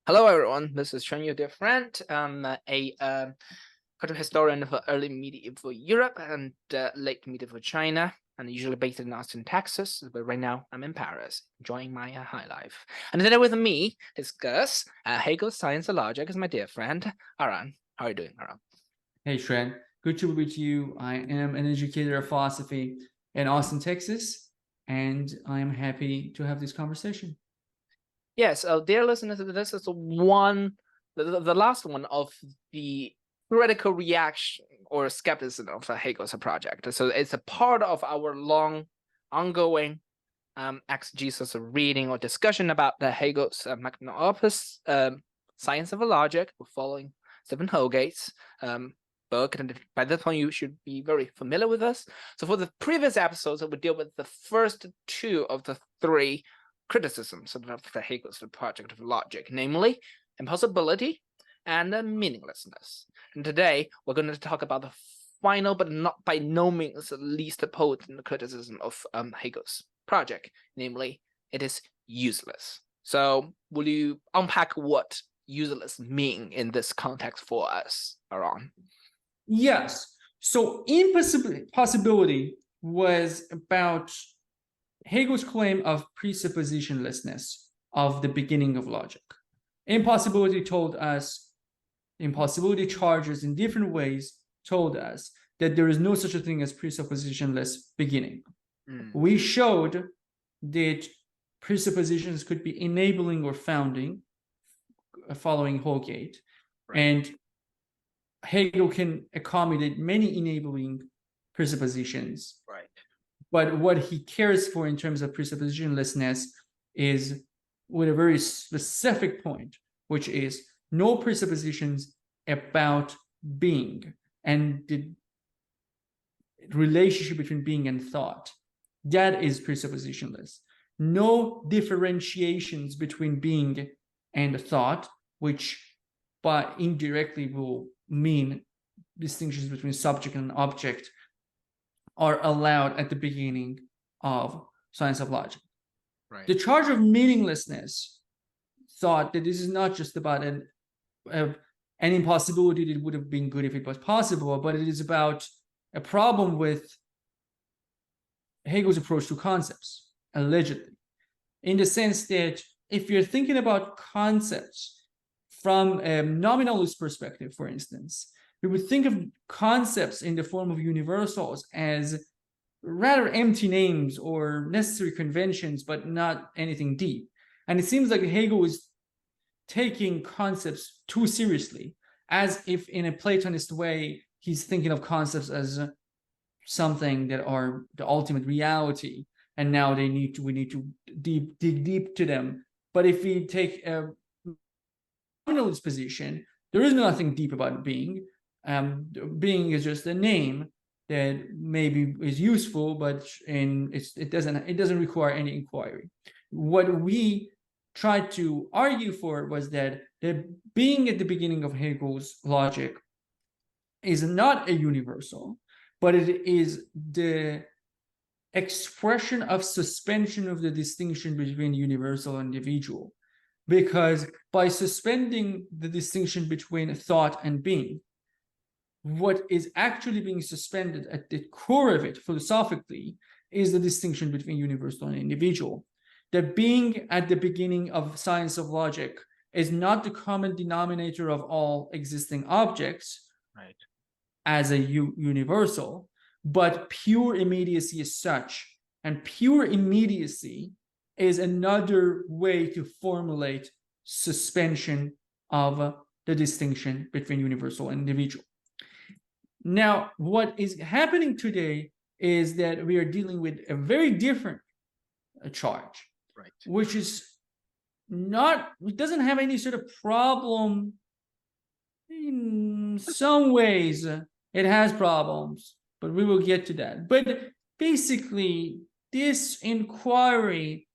Hello, everyone. This is Chen, your dear friend. I'm a cultural historian of early medieval Europe and late medieval China, and usually based in Austin, Texas. But right now, I'm in Paris, enjoying my high life. And today, with me, discuss Hegel's Science and Logic is my dear friend Aran. How are you doing, Aran? Hey, Shred. Good to be with you. I am an educator of philosophy in Austin, Texas, and I am happy to have this conversation. Yes, dear listeners, this is the last one of the critical reaction or skepticism of Hegel's project. So it's a part of our long, ongoing exegesis reading or discussion about the Hegel's magnum opus, Science of Logic, following Stephen Holgate's book. And by this point, you should be very familiar with us. So for the previous episodes, we deal with the first two of the three criticisms of the Hegel's project of logic, namely impossibility and meaninglessness. And today we're going to talk about the final, but not by no means least potent criticism of Hegel's project, namely it is useless. So will you unpack what useless mean in this context for us, Aaron? Yes. So impossibility was about Hegel's claim of presuppositionlessness of the beginning of logic. Impossibility charges in different ways told us that there is no such a thing as presuppositionless beginning. We showed that presuppositions could be enabling or founding, following Holgate, right. And Hegel can accommodate many enabling presuppositions. Right. But what he cares for in terms of presuppositionlessness is with a very specific point, which is no presuppositions about being and the relationship between being and thought. That is presuppositionless. No differentiations between being and thought, which by indirectly will mean distinctions between subject and object, are allowed at the beginning of Science of Logic. Right. The charge of meaninglessness thought that this is not just about an impossibility that would have been good if it was possible, but it is about a problem with Hegel's approach to concepts, allegedly, in the sense that if you're thinking about concepts from a nominalist perspective, for instance, we would think of concepts in the form of universals as rather empty names or necessary conventions, but not anything deep. And it seems like Hegel is taking concepts too seriously, as if in a Platonist way, he's thinking of concepts as something that are the ultimate reality, and now we need to dig deep to them. But if we take a nominalist position, there is nothing deep about being. Being is just a name that maybe is useful, but it doesn't require any inquiry. What we tried to argue for was that the being at the beginning of Hegel's logic is not a universal, but it is the expression of suspension of the distinction between universal and individual. Because by suspending the distinction between thought and being, what is actually being suspended at the core of it philosophically is the distinction between universal and individual. The being at the beginning of Science of Logic is not the common denominator of all existing objects, right, as a universal, but pure immediacy is such. And pure immediacy is another way to formulate suspension of the distinction between universal and individual. Now, what is happening today is that we are dealing with a very different charge, right, which is not, it doesn't have any sort of problem. In some ways, it has problems, but we will get to that. But basically, this inquiry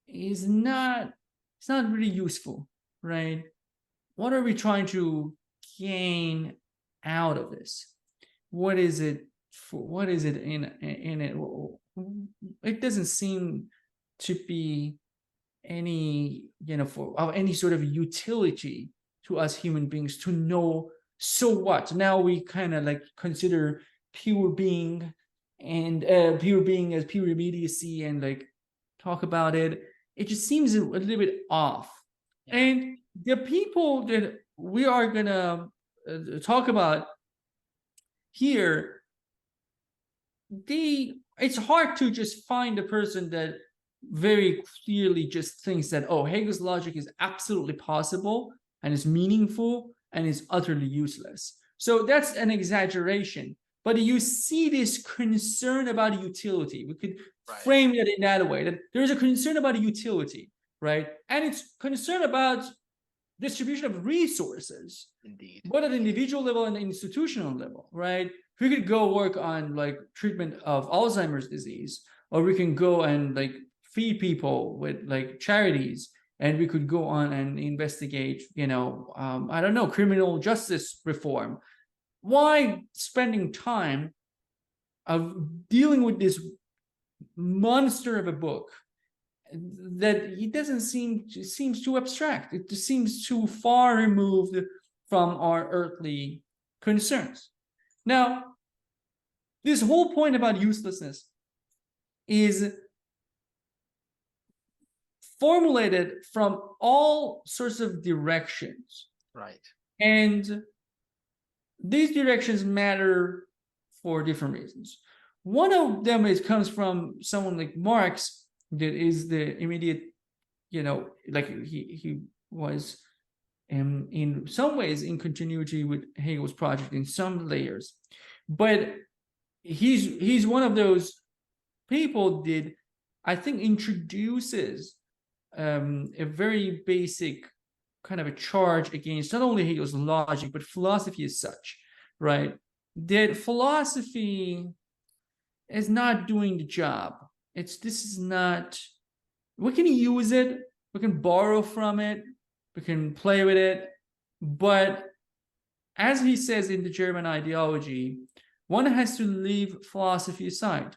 is not, it's not really useful, right? What are we trying to gain out of this? What is it for? What is it in it? It doesn't seem to be any, of any sort of utility to us human beings to know. So what? Now we kind of like consider pure being and pure being as pure immediacy and like talk about it. It just seems a little bit off. Yeah. And the people that we are gonna talk about here, it's hard to just find a person that very clearly just thinks that, oh, Hegel's logic is absolutely possible and is meaningful and is utterly useless. So that's an exaggeration. But you see this concern about utility. We could frame it in that way, that there is a concern about utility, right? And it's concern about distribution of resources, indeed, both at individual level and institutional level, right? We could go work on like treatment of Alzheimer's disease, or we can go and like feed people with like charities, and we could go on and investigate, I don't know, criminal justice reform. Why spending time of dealing with this monster of a book that it doesn't seems too abstract? It just seems too far removed from our earthly concerns. Now, this whole point about uselessness is formulated from all sorts of directions. Right. And these directions matter for different reasons. One of them comes from someone like Marx, that is the immediate, like he was in some ways in continuity with Hegel's project in some layers. But he's one of those people that I think introduces a very basic kind of a charge against not only Hegel's logic, but philosophy as such, right? That philosophy is not doing the job. This is not, we can use it, we can borrow from it, we can play with it, but as he says in the German ideology, one has to leave philosophy aside.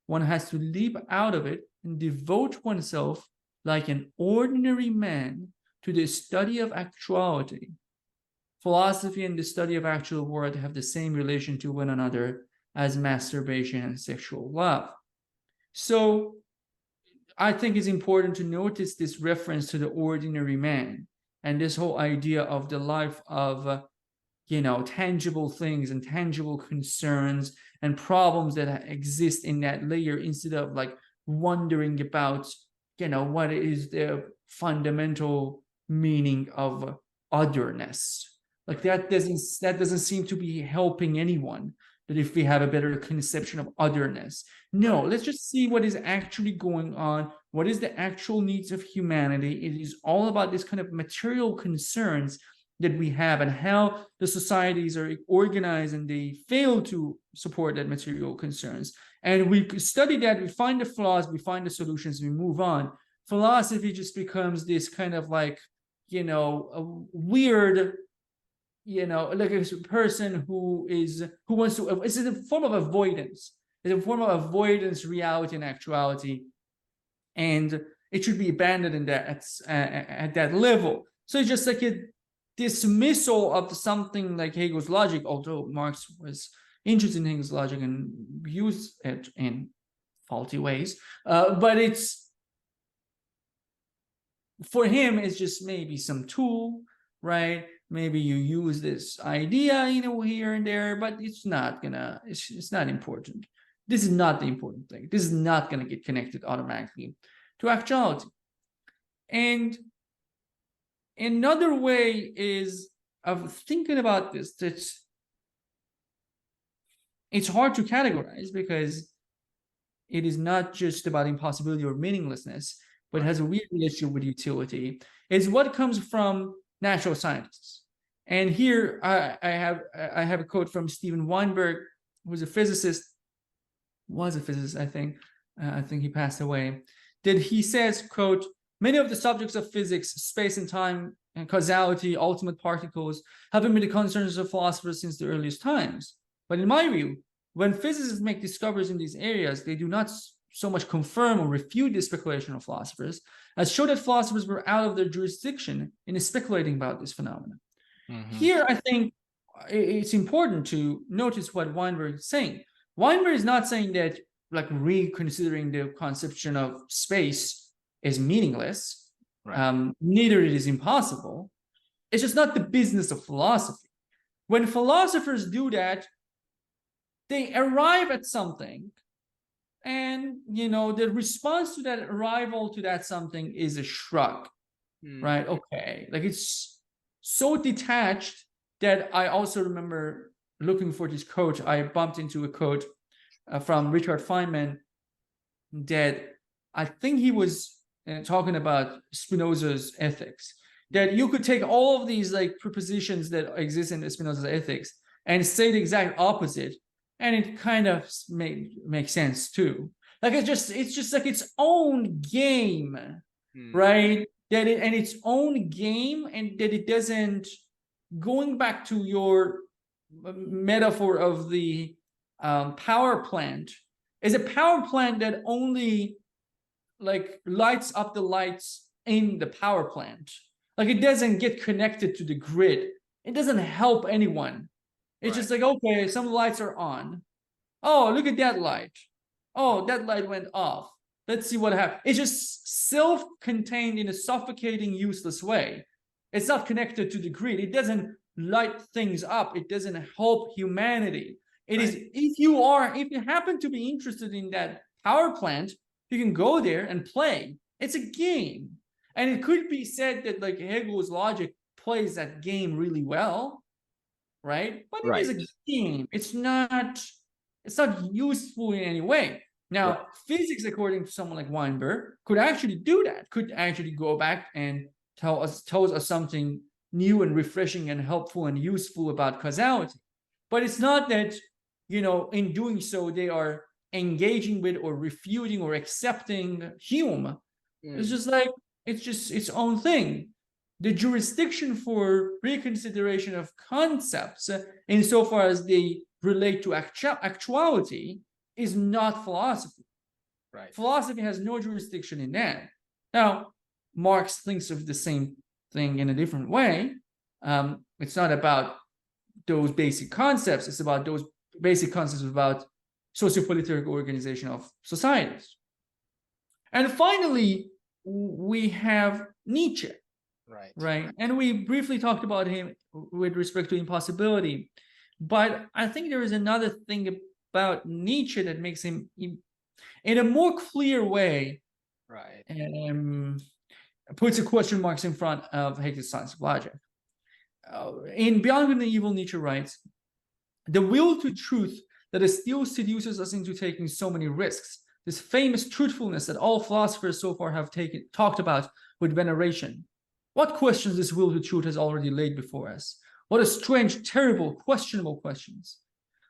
One has to leap out of it and devote oneself like an ordinary man to the study of actuality. Philosophy and the study of actual world have the same relation to one another as masturbation and sexual love. So I think it's important to notice this reference to the ordinary man and this whole idea of the life of, tangible things and tangible concerns and problems that exist in that layer, instead of like wondering about, what is the fundamental meaning of otherness. Like that doesn't seem to be helping anyone. That if we have a better conception of otherness, no, let's just see what is actually going on. What is the actual needs of humanity? It is all about this kind of material concerns that we have and how the societies are organized and they fail to support that material concerns. And we study that, we find the flaws, we find the solutions, we move on. Philosophy just becomes this kind of like, a weird, like a person who wants to, it's a form of avoidance. It's a form of avoidance, reality and actuality. And it should be abandoned at that level. So it's just like a dismissal of something like Hegel's logic, although Marx was interested in Hegel's logic and used it in faulty ways. But for him, it's just maybe some tool, right? Maybe you use this idea, here and there, but it's not important. This is not the important thing. This is not gonna get connected automatically to actuality. And another way is of thinking about this, that it's hard to categorize because it is not just about impossibility or meaninglessness, but it has a weird relationship with utility, is what comes from natural scientists. And here I have a quote from Steven Weinberg, who was a physicist, I think. I think he passed away. That he says, quote, "Many of the subjects of physics, space and time and causality, ultimate particles, have been the concerns of philosophers since the earliest times. But in my view, when physicists make discoveries in these areas, they do not so much confirm or refute the speculation of philosophers as show that philosophers were out of their jurisdiction in speculating about this phenomenon. Here, I think it's important to notice what Weinberg is saying. Weinberg is not saying that like reconsidering the conception of space is meaningless. Right. Neither it is impossible. It's just not the business of philosophy. When philosophers do that, they arrive at something, and the response to that arrival to that something is a shrug, right? Okay, like it's so detached that I also remember looking for this quote. I bumped into a quote from Richard Feynman that I think he was talking about Spinoza's ethics, that you could take all of these like propositions that exist in Spinoza's ethics and say the exact opposite, and it kind of makes sense too. Like it's just like its own game, right? That and its own game, and that it doesn't. Going back to your metaphor of the power plant, is a power plant that only like lights up the lights in the power plant. Like it doesn't get connected to the grid. It doesn't help anyone. It's just like, okay, some lights are on. Oh, look at that light. Oh, that light went off. Let's see what happens. It's just self-contained in a suffocating, useless way. It's not connected to the grid. It doesn't light things up. It doesn't help humanity. It is, if you happen to be interested in that power plant, you can go there and play. It's a game. And it could be said that like Hegel's logic plays that game really well, right? But it is a game. It's not useful in any way. Now, physics, according to someone like Weinberg, could actually do that, could actually go back and tells us something new and refreshing and helpful and useful about causality. But it's not that, in doing so, they are engaging with or refuting or accepting Hume. It's just like, it's just its own thing. The jurisdiction for reconsideration of concepts, insofar as they relate to actuality, is not philosophy. Right. Philosophy has no jurisdiction in that. Now, Marx thinks of the same thing in a different way. It's not about those basic concepts. It's about those basic concepts about sociopolitical organization of societies. And finally, we have Nietzsche. Right. And we briefly talked about him with respect to impossibility. But I think there is another thing about Nietzsche that makes him, in a more clear way, puts a question marks in front of Hegel's science of logic. In Beyond Good and Evil, Nietzsche writes, the will to truth that still seduces us into taking so many risks, this famous truthfulness that all philosophers so far have talked about with veneration. What questions this will to truth has already laid before us? What a strange, terrible, questionable questions.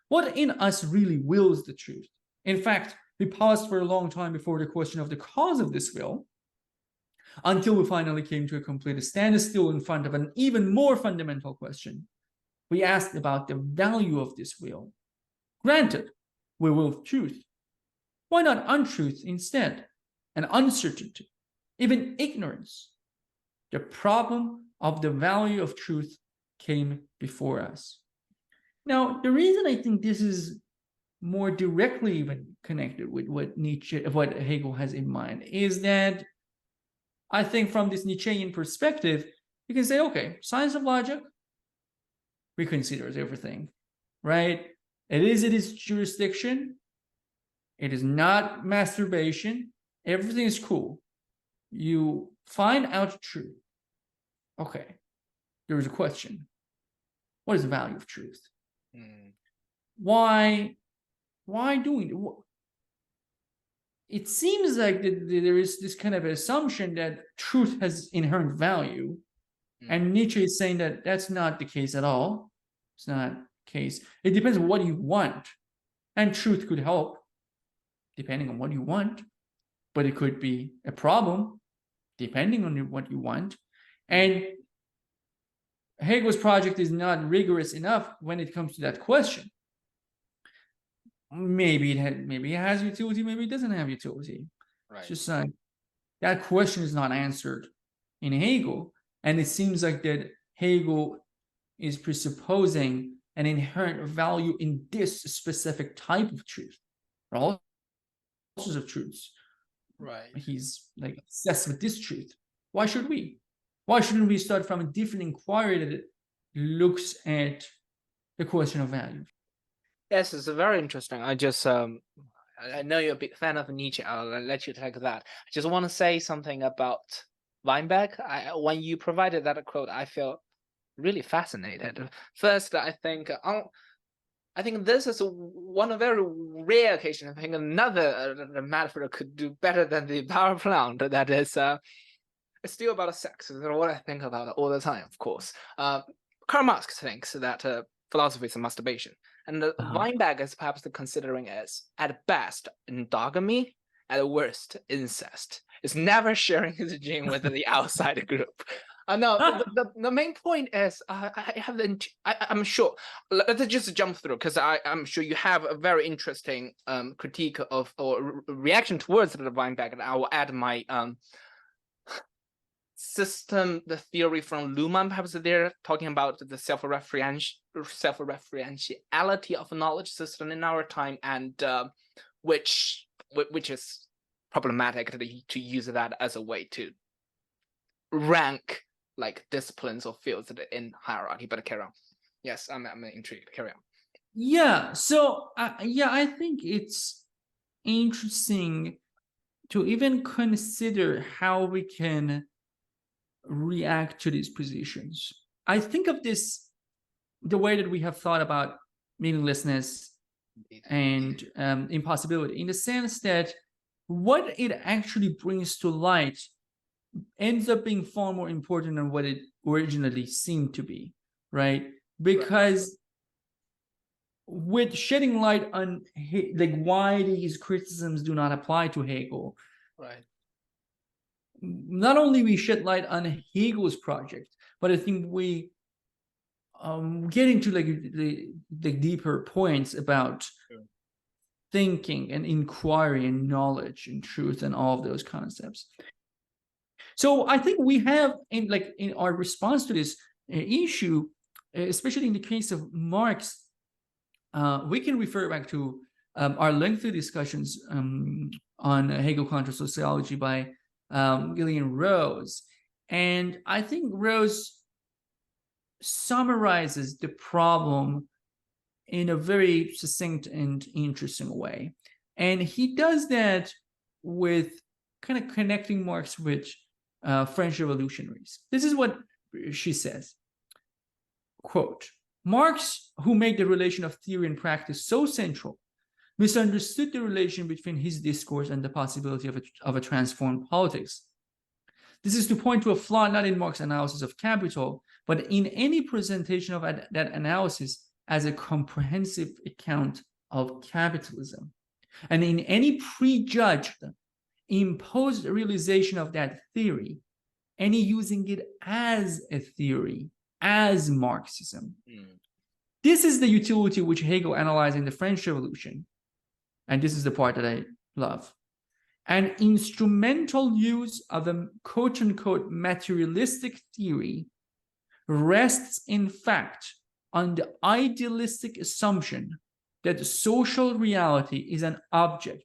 What in us really wills the truth? In fact, we paused for a long time before the question of the cause of this will, until we finally came to a complete standstill in front of an even more fundamental question. We asked about the value of this will. Granted, we will truth. Why not untruth instead? And uncertainty, even ignorance. The problem of the value of truth came before us. Now, the reason I think this is more directly even connected with what Hegel has in mind is that I think from this Nietzschean perspective, you can say, okay, science of logic reconsiders everything, right? It is its jurisdiction. It is not masturbation. Everything is cool. You find out truth. Okay, there is a question. What is the value of truth? Why doing it? It seems like there is this kind of assumption that truth has inherent value. And Nietzsche is saying that that's not the case at all. It's not the case. It depends on what you want. And truth could help, depending on what you want. But it could be a problem, depending on what you want. And Hegel's project is not rigorous enough when it comes to that question. maybe it has utility, maybe it doesn't have utility. Right. It's just like that question is not answered in Hegel, and it seems like that Hegel is presupposing an inherent value in this specific type of truth, or all sorts of truths. Right. He's like obsessed with this truth. Why should we? Why shouldn't we start from a different inquiry that looks at the question of value? Yes, it's very interesting. I know you're a big fan of Nietzsche. I'll let you take that. I just want to say something about Weinberg. When you provided that quote, I felt really fascinated. First, I think this is one of very rare occasions. I think another metaphor could do better than the power plant. That is, it's still about sex. Is what I think about all the time. Of course, Karl Marx thinks that philosophy is a masturbation, and Weinberg is perhaps considering as at best endogamy, at worst incest. It's never sharing his gene with the outside group. No, the main point is I'm sure. Let's just jump through because I'm sure you have a very interesting critique of or reaction towards the Weinberg, and I will add my system, the theory from Luhmann. Perhaps they're talking about the self-referentiality of knowledge system in our time, and which is problematic to use that as a way to rank like disciplines or fields in hierarchy. But carry on. Yes, I'm intrigued. Carry on. Yeah. So I think it's interesting to even consider how we can react to these positions. I think of this the way that we have thought about meaninglessness and impossibility, in the sense that what it actually brings to light ends up being far more important than what it originally seemed to be, right? Because with shedding light on like why these criticisms do not apply to Hegel, right? Not only we shed light on Hegel's project, but I think we get into like the deeper points about thinking and inquiry and knowledge and truth and all of those concepts. So I think we have in our response to this issue, especially in the case of Marx, we can refer back to our lengthy discussions on Hegel contra sociology by Gillian Rose. And I think Rose summarizes the problem in a very succinct and interesting way. And he does that with kind of connecting Marx with French revolutionaries. This is what she says, quote, Marx, who made the relation of theory and practice so central, misunderstood the relation between his discourse and the possibility of a transformed politics. This is to point to a flaw not in Marx's analysis of capital, but in any presentation of that analysis as a comprehensive account of capitalism, and in any prejudged, imposed realization of that theory, any using it as a theory, as Marxism. This is the utility which Hegel analyzed in the French Revolution, and this is the part that I love. An instrumental use of a quote-unquote materialistic theory rests in fact on the idealistic assumption that social reality is an object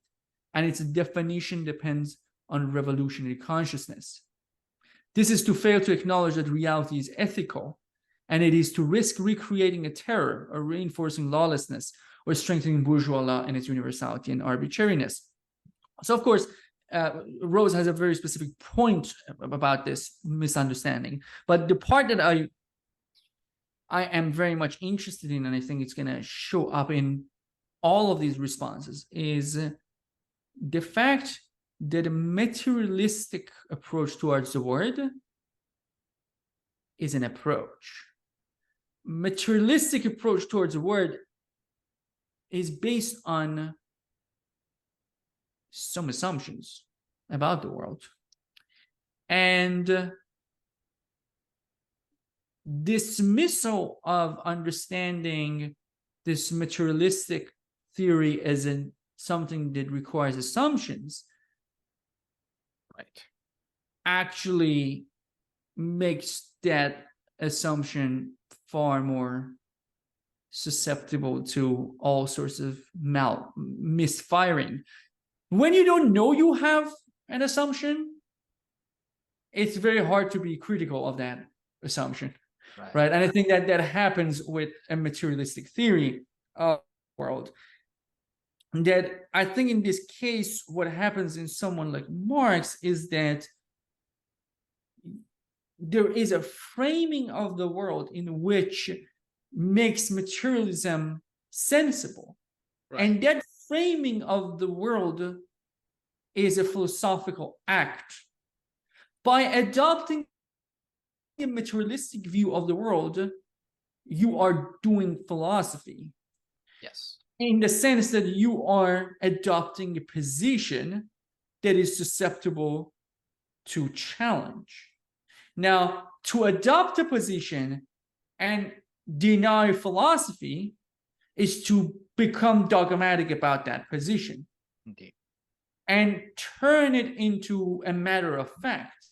and its definition depends on revolutionary consciousness. This is to fail to acknowledge that reality is ethical, and it is to risk recreating a terror or reinforcing lawlessness or strengthening bourgeois law and its universality and arbitrariness. So, of course, Rose has a very specific point about this misunderstanding. But the part that I am very much interested in, and I think it's going to show up in all of these responses, is the fact that a materialistic approach towards the word is an approach. Materialistic approach towards the word is based on some assumptions about the world. And dismissal of understanding this materialistic theory as in something that requires assumptions, Right. actually makes that assumption far more susceptible to all sorts of misfiring. When you don't know you have an assumption, it's very hard to be critical of that assumption, right? And I think that that happens with a materialistic theory of the world. That I think in this case, what happens in someone like Marx is that there is a framing of the world in which makes materialism sensible. Right. And that framing of the world is a philosophical act. By adopting a materialistic view of the world, you are doing philosophy. Yes. In the sense that you are adopting a position that is susceptible to challenge. Now, to adopt a position and deny philosophy is to become dogmatic about that position. Indeed. And turn it into a matter of fact.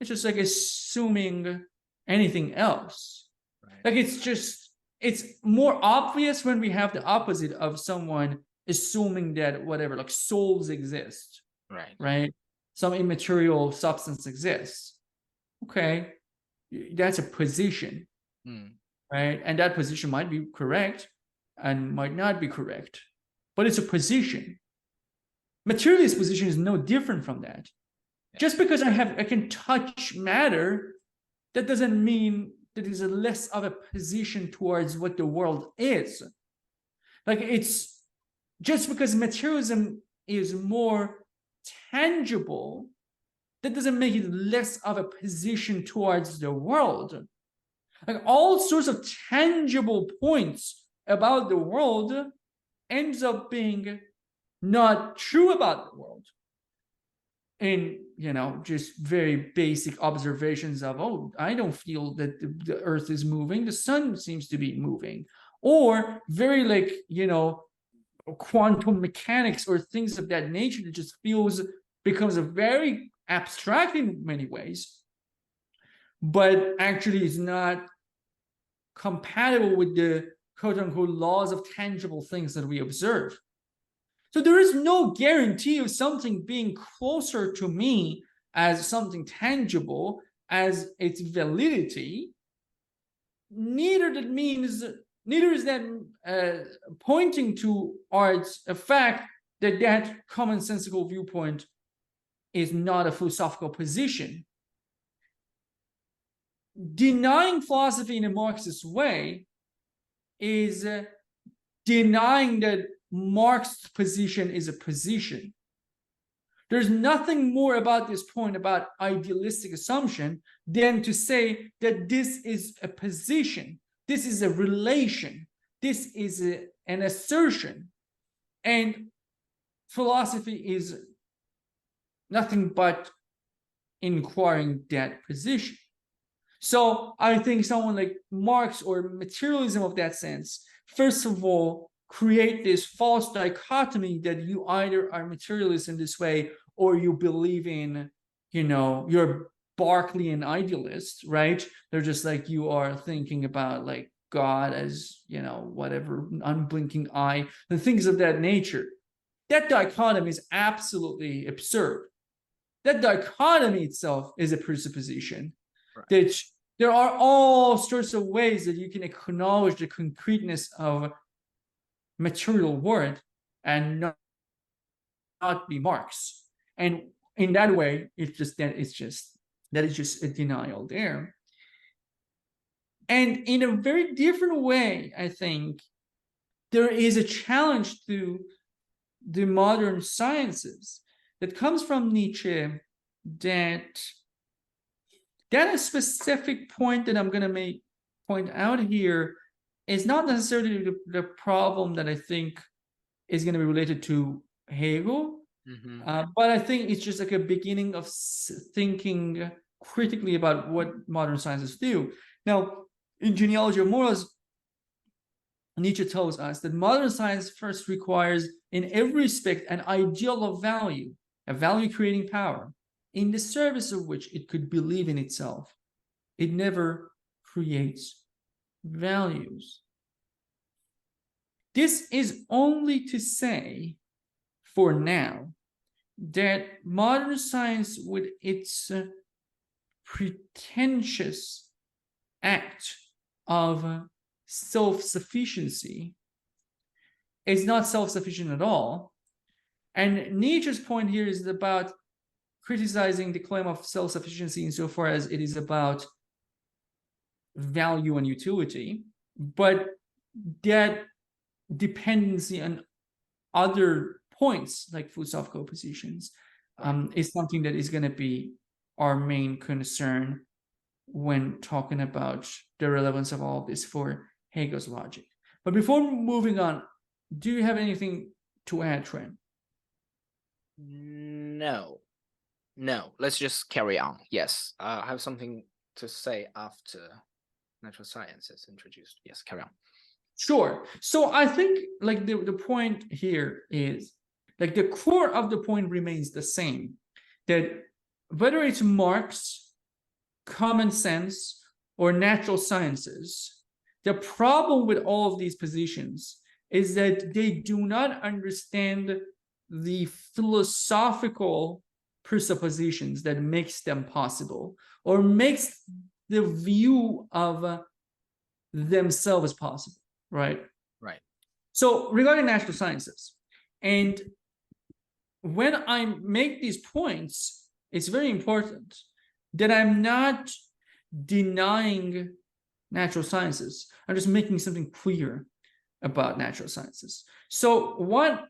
It's just like assuming anything else. Right. Like it's more obvious when we have the opposite of someone assuming that whatever, like souls exist. Right. Right? Some immaterial substance exists. Okay, that's a position. Right? And that position might be correct and might not be correct, but it's a position. Materialist position is no different from that. Just because I can touch matter, that doesn't mean that it's a less of a position towards what the world is. Like, it's just because materialism is more tangible, that doesn't make it less of a position towards the world. Like, all sorts of tangible points about the world ends up being not true about the world. In, just very basic observations of, oh, I don't feel that the earth is moving, the sun seems to be moving. Or very quantum mechanics or things of that nature that just becomes a very abstract in many ways, but actually is not compatible with the quote-unquote laws of tangible things that we observe. So there is no guarantee of something being closer to me as something tangible as its validity. Neither is that pointing towards a fact that commonsensical viewpoint is not a philosophical position. Denying philosophy in a Marxist way is denying that Marx's position is a position. There's nothing more about this point about idealistic assumption than to say that this is a position, this is a relation, this is an assertion. And philosophy is nothing but inquiring that position. So I think someone like Marx or materialism of that sense, first of all, create this false dichotomy that you either are materialist in this way or you believe in, you're Berkeleian idealist, right? They're just like, you are thinking about like God as, whatever, unblinking eye, and things of that nature. That dichotomy is absolutely absurd. That dichotomy itself is a presupposition. Right. That there are all sorts of ways that you can acknowledge the concreteness of material world and not be Marx. And in that way, that is just a denial there. And in a very different way, I think there is a challenge to the modern sciences that comes from Nietzsche, that a specific point that I'm going to point out here is not necessarily the problem that I think is going to be related to Hegel, but I think it's just like a beginning of thinking critically about what modern sciences do. Now, in Genealogy of Morals, Nietzsche tells us that modern science first requires, in every respect, an ideal of value, a value-creating power, in the service of which it could believe in itself. It never creates values. This is only to say, for now, that modern science, with its pretentious act of self-sufficiency, is not self-sufficient at all. And Nietzsche's point here is about criticizing the claim of self-sufficiency insofar as it is about value and utility, but that dependency on other points like philosophical positions is something that is going to be our main concern when talking about the relevance of all of this for Hegel's logic. But before moving on, do you have anything to add, Trent? No. Let's just carry on. Yes, I have something to say after natural science is introduced. Yes, carry on. Sure. So I think like the point here is like the core of the point remains the same, that whether it's Marx, common sense, or natural sciences, the problem with all of these positions is that they do not understand the philosophical presuppositions that makes them possible or makes the view of themselves possible, right? Right. So regarding natural sciences, and when I make these points, it's very important that I'm not denying natural sciences. I'm just making something clear about natural sciences. So what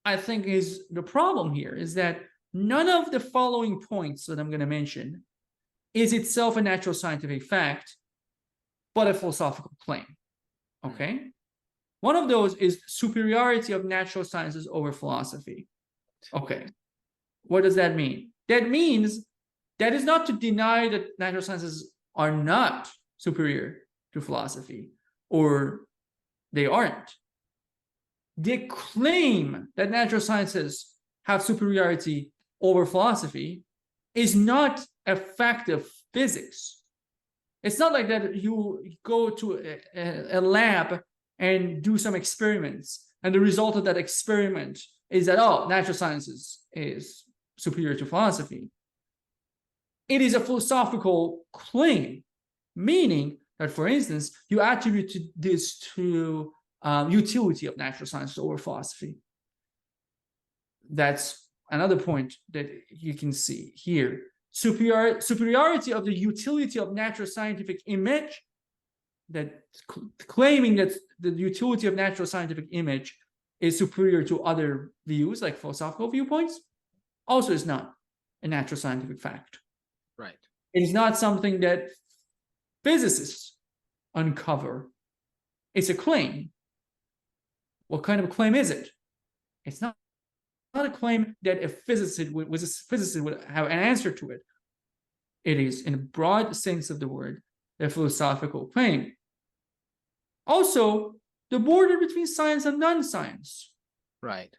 I think is the problem here is that none of the following points that I'm going to mention is itself a natural scientific fact, but a philosophical claim. Okay? One of those is superiority of natural sciences over philosophy. Okay. What does that mean? That means that is not to deny that natural sciences are not superior to philosophy, or they aren't. The claim that natural sciences have superiority over philosophy is not a fact of physics. It's not like that you go to a lab and do some experiments, and the result of that experiment is that, oh, natural sciences is superior to philosophy. It is a philosophical claim, meaning that, for instance, you attribute this to utility of natural sciences over philosophy. That's another point that you can see here. Superiority of the utility of natural scientific image, that claiming that the utility of natural scientific image is superior to other views like philosophical viewpoints, also is not a natural scientific fact. Right. It is not something that physicists uncover. It's a claim. What kind of a claim is it? It's not a claim that a physicist would have an answer to it. It is, in a broad sense of the word, a philosophical claim. Also, the border between science and non-science. Right.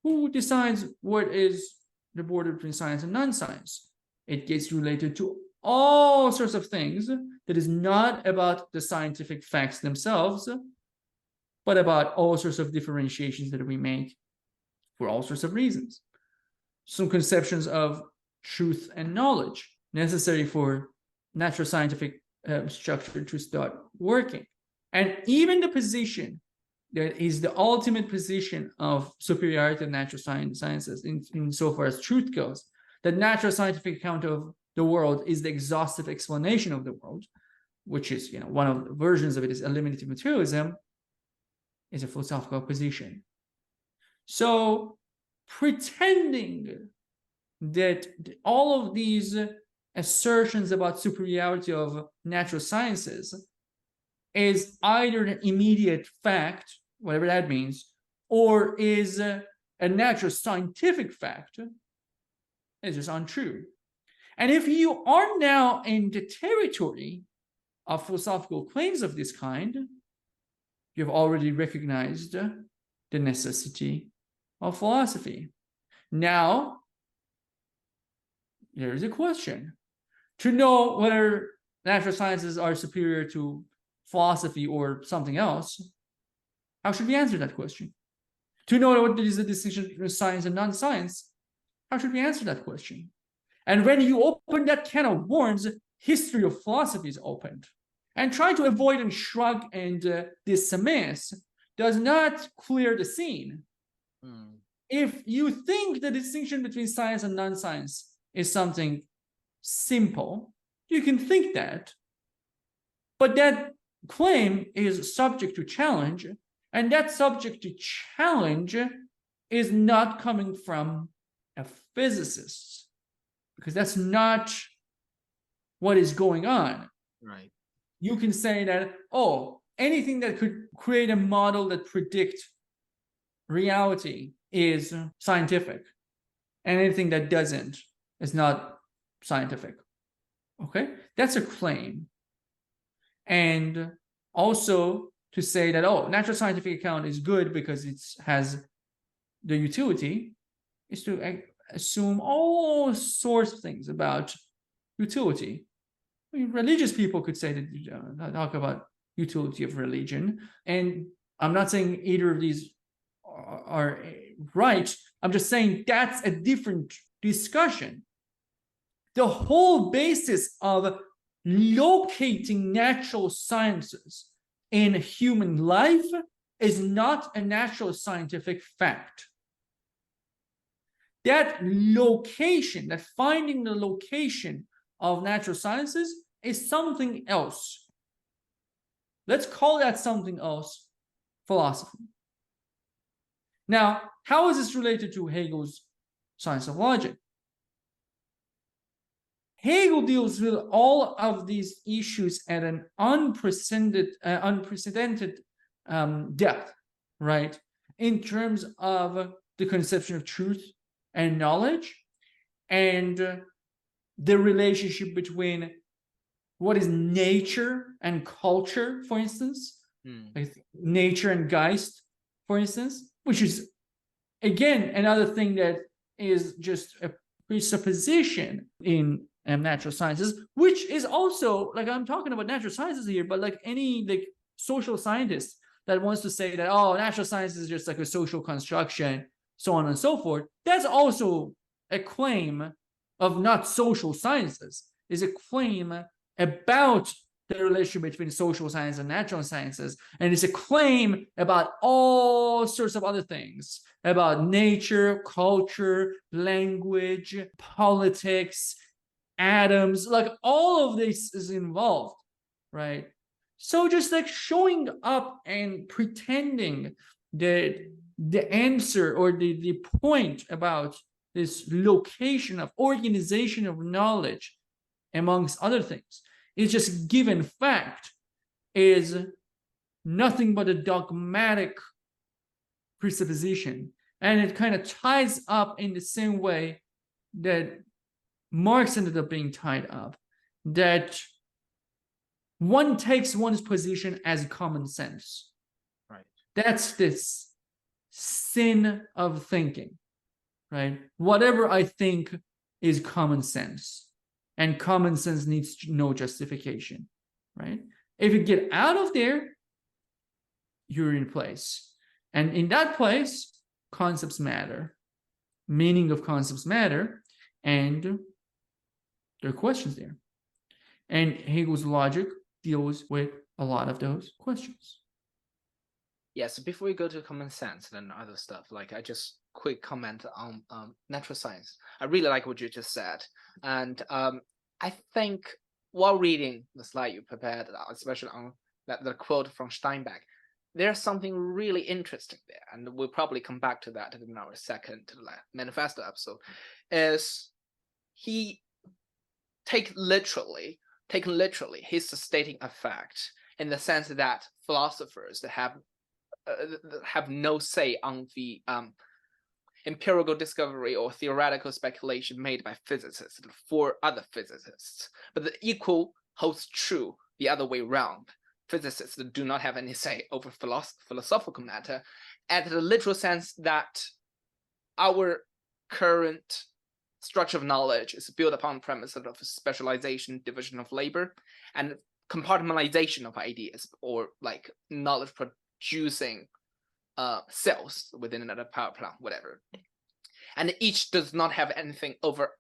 Who decides what is the border between science and non-science? It gets related to all sorts of things that is not about the scientific facts themselves, but about all sorts of differentiations that we make for all sorts of reasons. Some conceptions of truth and knowledge necessary for natural scientific structure to start working. And even the position that is the ultimate position of superiority of natural sciences insofar as truth goes, the natural scientific account of the world is the exhaustive explanation of the world, which is, one of the versions of it is eliminative materialism, is a philosophical position. So pretending that all of these assertions about superiority of natural sciences is either an immediate fact, whatever that means, or is a natural scientific fact, is just untrue. And if you are now in the territory of philosophical claims of this kind, you've already recognized the necessity of philosophy. Now, here's a question. To know whether natural sciences are superior to philosophy or something else, how should we answer that question? To know what is the distinction between science and non-science, how should we answer that question? And when you open that can of worms, history of philosophy is opened. And try to avoid and shrug and dismiss does not clear the scene. If you think the distinction between science and non-science is something simple, you can think that. But that claim is subject to challenge, and that subject to challenge is not coming from a physicist, because that's not what is going on. Right. You can say that, oh, anything that could create a model that predict reality is scientific, and anything that doesn't is not scientific. Okay, that's a claim. And also to say that, oh, natural scientific account is good because it has the utility, is to assume all sorts of things about utility. I mean, religious people could say that, talk about utility of religion, and I'm not saying either of these are right. I'm just saying that's a different discussion. The whole basis of locating natural sciences in human life is not a natural scientific fact. That location, that finding the location of natural sciences is something else. Let's call that something else philosophy. Now, how is this related to Hegel's science of logic? Hegel deals with all of these issues at an unprecedented depth, right? In terms of the conception of truth and knowledge, and the relationship between what is nature and culture, for instance, like nature and Geist, for instance, which is, again, another thing that is just a presupposition in natural sciences, which is also, like, I'm talking about natural sciences here, but like any like social scientist that wants to say that, oh, natural science is just like a social construction, so on and so forth, that's also a claim of not social sciences, is a claim about the relationship between social science and natural sciences, and it's a claim about all sorts of other things, about nature, culture, language, politics, atoms, like all of this is involved, right? So just like showing up and pretending that the answer or the point about this location of organization of knowledge, amongst other things, is just given fact, is nothing but a dogmatic presupposition. And it kind of ties up in the same way that Marx ended up being tied up, that one takes one's position as common sense. Right. That's this sin of thinking, right? Whatever I think is common sense, and common sense needs no justification, right? If you get out of there, you're in place. And in that place, concepts matter. Meaning of concepts matter, and there are questions there. And Hegel's logic deals with a lot of those questions. Yeah, so before we go to common sense and other stuff, like I just quick comment on natural science. I really like what you just said. And I think while reading the slide you prepared, especially on the quote from Steinbeck, there's something really interesting there. And we'll probably come back to that in our second manifesto episode, is he taken literally, he's stating a fact in the sense that philosophers that have no say on the empirical discovery or theoretical speculation made by physicists for other physicists. But the equal holds true the other way around. physicists do not have any say over philosophical matter, at the literal sense that our current structure of knowledge is built upon the premise of specialization, division of labor, and compartmentalization of ideas, or like knowledge producing cells within another power plant, whatever. And each does not have anything over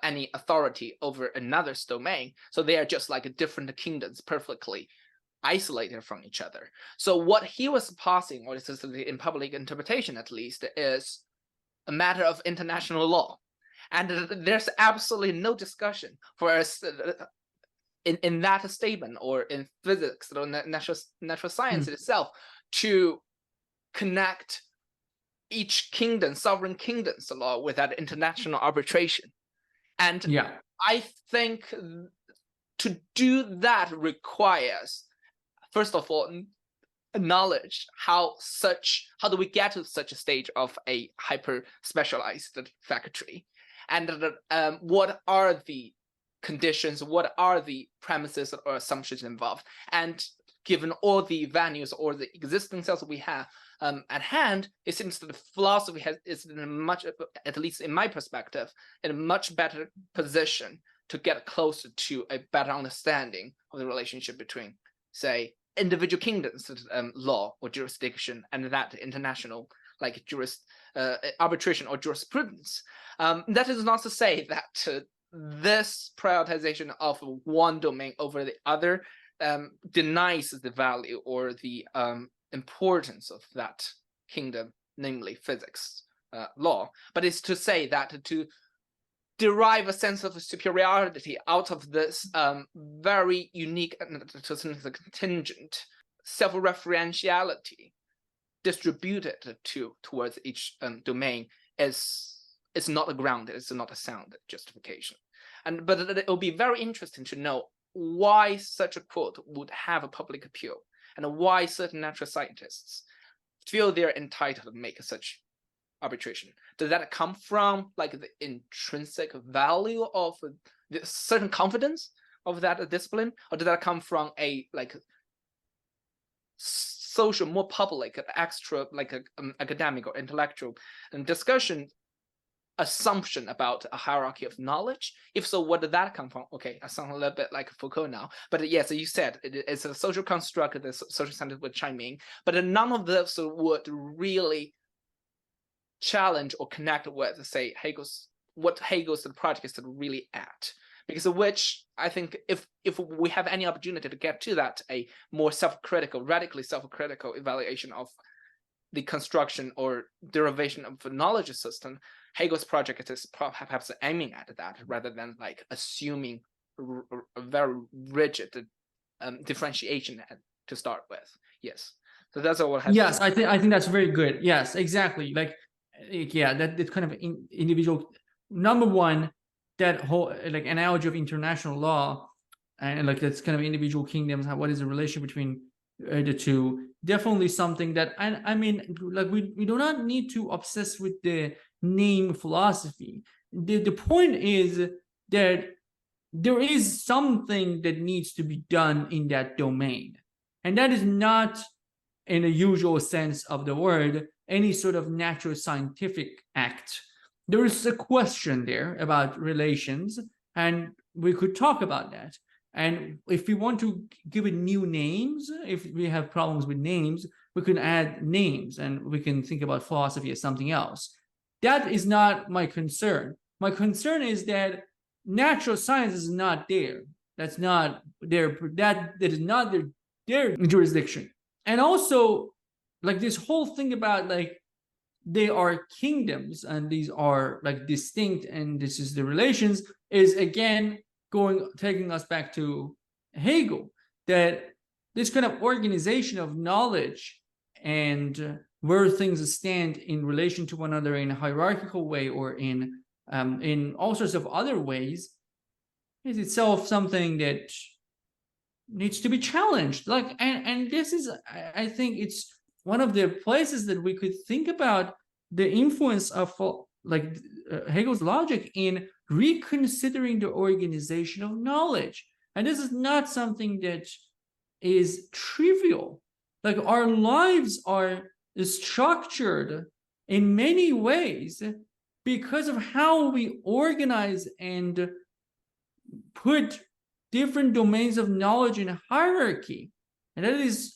any authority over another's domain. So they are just like different kingdoms, perfectly isolated from each other. So what he was passing, or in public interpretation at least, is a matter of international law. And there's absolutely no discussion for us in that statement, or in physics or natural science itself, to connect each kingdom, sovereign kingdom's law, with that international arbitration. And I think to do that requires, first of all, knowledge how do we get to such a stage of a hyper specialized factory, and what are the conditions, what are the premises or assumptions involved, and given all the values or the existing cells we have at hand, it seems that the philosophy is in a much, at least in my perspective, in a much better position to get closer to a better understanding of the relationship between, say, individual kingdoms, law or jurisdiction, and that international like arbitration or jurisprudence. That is not to say that this prioritization of one domain over the other denies the value or the importance of that kingdom, namely physics, law. But it's to say that to derive a sense of superiority out of this very unique and to some contingent self-referentiality distributed towards each domain is not a ground, it's not a sound justification. But it will be very interesting to know why such a quote would have a public appeal, and why certain natural scientists feel they're entitled to make such arbitration. Does that come from like the intrinsic value of the certain confidence of that discipline, or does that come from a like social, more public, extra, like academic or intellectual discussion assumption about a hierarchy of knowledge? If so, what did that come from? Okay, I sound a little bit like Foucault now, but yes, you said it's a social construct that the social scientists would chime in, but none of this would really challenge or connect with, say, what Hegel's project is really at. Because of which, I think if we have any opportunity to get to that, a more self-critical, radically self-critical evaluation of the construction or derivation of a knowledge system, Hegel's project is perhaps aiming at that, rather than like assuming a very rigid differentiation to start with. Yes, so that's all. Yes, I think that's very good. Yes, exactly. Like, yeah, that kind of individual. Number one, that whole like analogy of international law, and like that's kind of individual kingdoms. What is the relation between the two? Definitely something that I mean, like we do not need to obsess with the name philosophy. The point is that there is something that needs to be done in that domain, and that is not, in the usual sense of the word, any sort of natural scientific act. There is a question there about relations, and we could talk about that. And if we want to give it new names, if we have problems with names, we can add names, and we can think about philosophy as something else. That is not my concern. My concern is that natural science is not there. That's not their, that is not their jurisdiction. And also, like this whole thing about like they are kingdoms and these are like distinct and this is the relations, is again taking us back to Hegel, that this kind of organization of knowledge and where things stand in relation to one another in a hierarchical way or in all sorts of other ways is itself something that needs to be challenged. Like, and this is, I think it's one of the places that we could think about the influence of like Hegel's logic in reconsidering the organization of knowledge. And this is not something that is trivial. Like our lives are structured in many ways because of how we organize and put different domains of knowledge in hierarchy. And that is,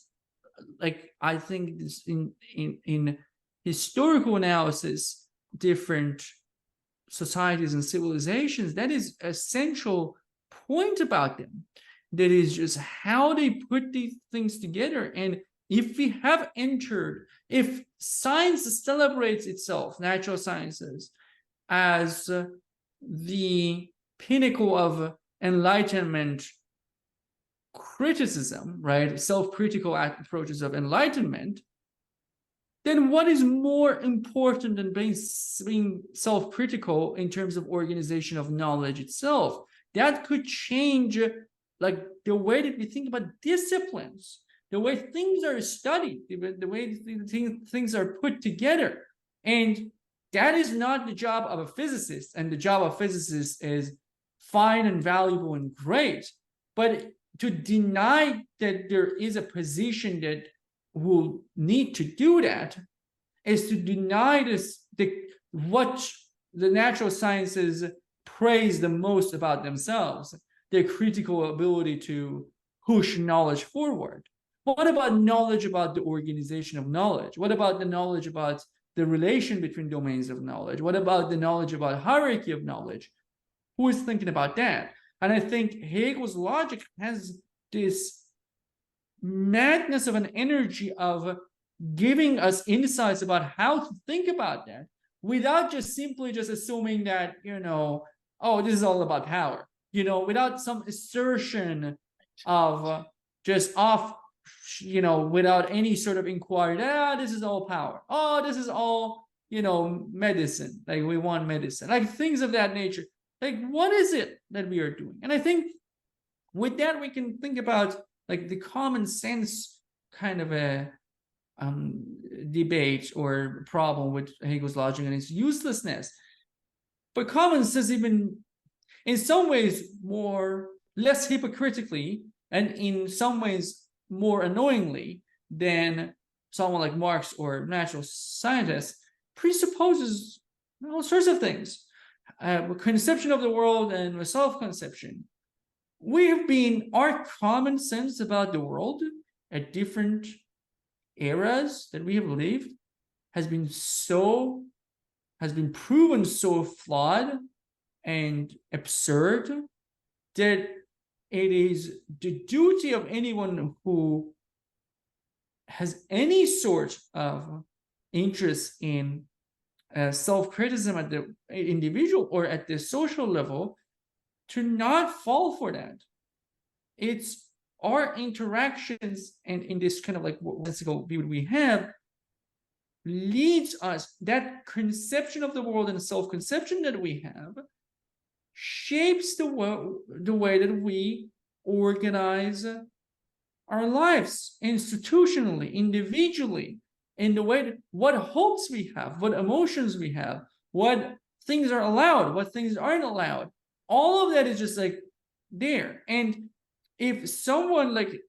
like, I think this in historical analysis, different societies and civilizations, that is a central point about them. That is just how they put these things together. And if we have entered, if science celebrates itself, natural sciences, as the pinnacle of enlightenment criticism, right? Self-critical approaches of enlightenment, then what is more important than being self-critical in terms of organization of knowledge itself? That could change, like, the way that we think about disciplines, the way things are studied, the way things are put together. And that is not the job of a physicist, and the job of physicists is fine and valuable and great. But to deny that there is a position that will need to do that is to deny what the natural sciences praise the most about themselves, their critical ability to push knowledge forward. What about knowledge about the organization of knowledge? What about the knowledge about the relation between domains of knowledge? What about the knowledge about hierarchy of knowledge? Who is thinking about that? And I think Hegel's logic has this madness of an energy of giving us insights about how to think about that without just simply just assuming that, oh, this is all about power, without some assertion of just off, without any sort of inquiry, this is all power. Oh, this is all, medicine. Like, we want medicine, like things of that nature. Like, what is it that we are doing? And I think with that, we can think about, like, the common sense kind of a debate or problem with Hegel's logic and its uselessness. But common sense, even in some ways less hypocritically, and in some ways more annoyingly than someone like Marx or natural scientists, presupposes all sorts of things. Conception of the world and self-conception. Our common sense about the world at different eras that we have lived has been proven so flawed and absurd that it is the duty of anyone who has any sort of interest in self-criticism at the individual or at the social level to not fall for that. It's our interactions, and in this kind of like lexical view we have, leads us, that conception of the world and self-conception that we have shapes the way that we organize our lives institutionally, individually, in the way that what hopes we have, what emotions we have, what things are allowed, what things aren't allowed. All of that is just like there. And if someone like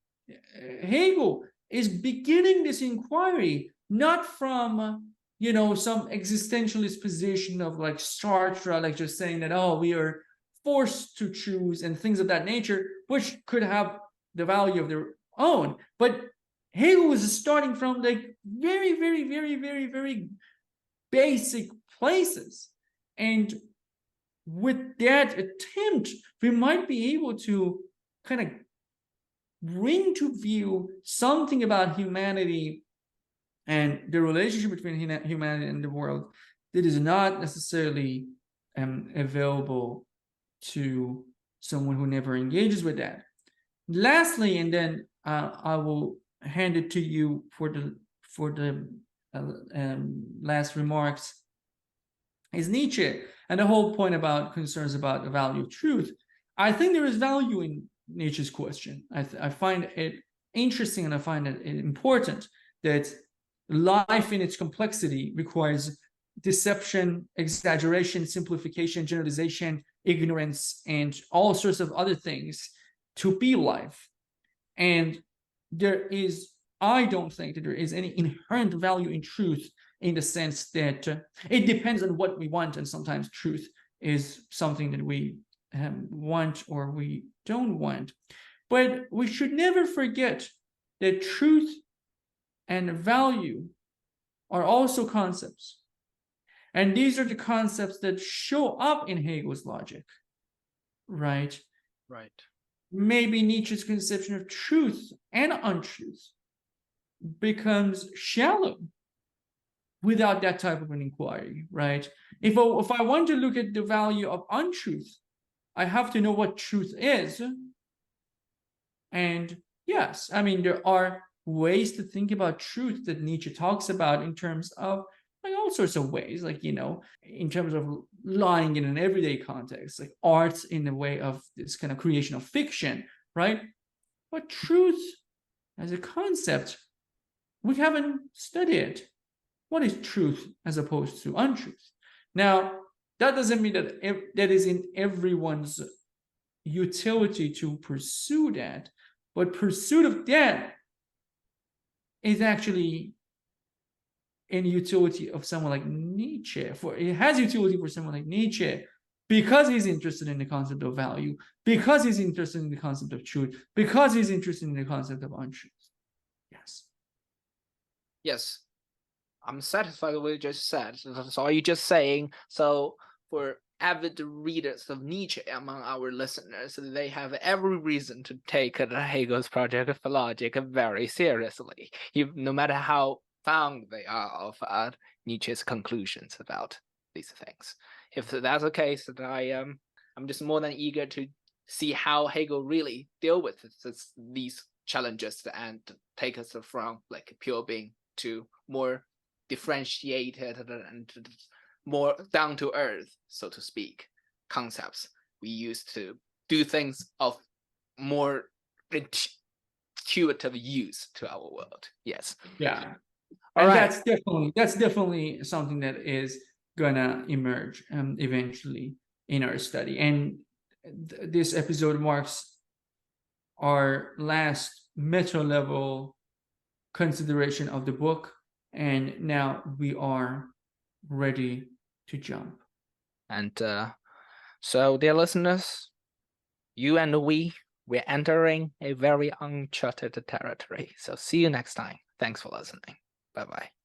Hegel is beginning this inquiry, not from, some existentialist position of like Sartre, like just saying that, oh, we are forced to choose and things of that nature, which could have the value of their own. But Hegel is starting from like very, very, very, very, very basic places. And with that attempt, we might be able to kind of bring to view something about humanity and the relationship between humanity and the world that is not necessarily available to someone who never engages with that. Lastly, and then I will hand it to you for the last remarks, is Nietzsche and the whole point about concerns about the value of truth. I think there is value in Nietzsche's question. I find it interesting, and I find it important that life in its complexity requires deception, exaggeration, simplification, generalization, ignorance, and all sorts of other things to be life. And I don't think that there is any inherent value in truth, in the sense that it depends on what we want, and sometimes truth is something that we want or we don't want. But we should never forget that truth and value are also concepts. And these are the concepts that show up in Hegel's logic, right? Right. Maybe Nietzsche's conception of truth and untruth becomes shallow without that type of an inquiry, right? If I want to look at the value of untruth, I have to know what truth is. And yes, I mean, there are ways to think about truth that Nietzsche talks about in terms of like all sorts of ways, like, you know, in terms of lying in an everyday context, like art in the way of this kind of creation of fiction, right? But truth as a concept, we haven't studied. What is truth as opposed to untruth? Now, that doesn't mean that that is in everyone's utility to pursue that, but pursuit of that is actually in utility of someone like Nietzsche. It has utility for someone like Nietzsche because he's interested in the concept of value, because he's interested in the concept of truth, because he's interested in the concept of untruth. Yes. Yes. I'm satisfied with what you just said. So are you just saying, so for avid readers of Nietzsche among our listeners, they have every reason to take Hegel's project of logic very seriously, no matter how fond they are of Nietzsche's conclusions about these things. If that's the case, then I'm just more than eager to see how Hegel really deal with these challenges and take us from like pure being to more differentiated and more down to earth, so to speak, concepts we use to do things of more intuitive use to our world. Yes. Yeah. All and right. that's definitely something that is gonna emerge eventually in our study. And this episode marks our last meta level consideration of the book, and now we are ready to jump. And so, dear listeners, you and we're entering a very uncharted territory. So see you next time. Thanks for listening. Bye-bye.